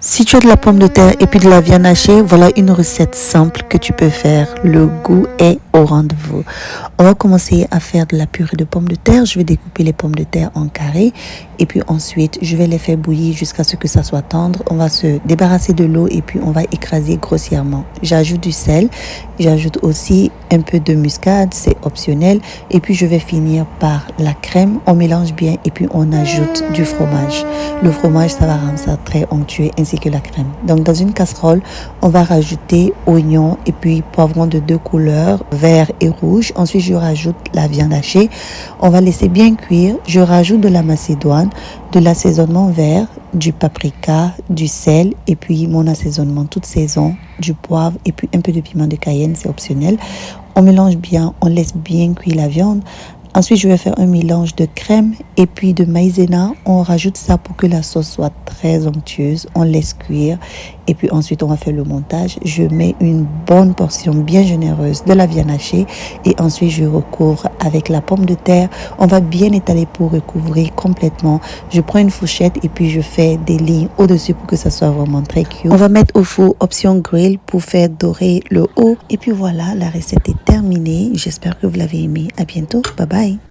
Si tu as de la pomme de terre et puis de la viande hachée, voilà une recette simple que tu peux faire. Le goût est au rendez-vous. On va commencer à faire de la purée de pommes de terre. Je vais découper les pommes de terre en carrés et puis ensuite je vais les faire bouillir jusqu'à ce que ça soit tendre. On va se débarrasser de l'eau et puis on va écraser grossièrement. J'ajoute du sel, j'ajoute aussi un peu de muscade, c'est optionnel. Et puis je vais finir par la crème. On mélange bien et puis on ajoute du fromage. Le fromage, ça va rendre ça très onctueux ainsi que la crème. Donc dans une casserole, on va rajouter oignons et puis poivrons de 2 couleurs, vert et rouge. Ensuite, je rajoute la viande hachée. On va laisser bien cuire. Je rajoute de la macédoine, de l'assaisonnement vert, du paprika, du sel et puis mon assaisonnement toute saison, du poivre et puis un peu de piment de Cayenne, c'est optionnel. On mélange bien, on laisse bien cuire la viande. Ensuite, je vais faire un mélange de crème et puis de maïzena. On rajoute ça pour que la sauce soit très onctueuse. On laisse cuire et puis ensuite, on va faire le montage. Je mets une bonne portion bien généreuse de la viande hachée et ensuite, je recouvre avec la pomme de terre. On va bien étaler pour recouvrir complètement. Je prends une fourchette et puis je fais des lignes au-dessus pour que ça soit vraiment très cuit. On va mettre au four option grill pour faire dorer le haut. Et puis voilà, la recette est terminée. J'espère que vous l'avez aimé. À bientôt. Bye bye.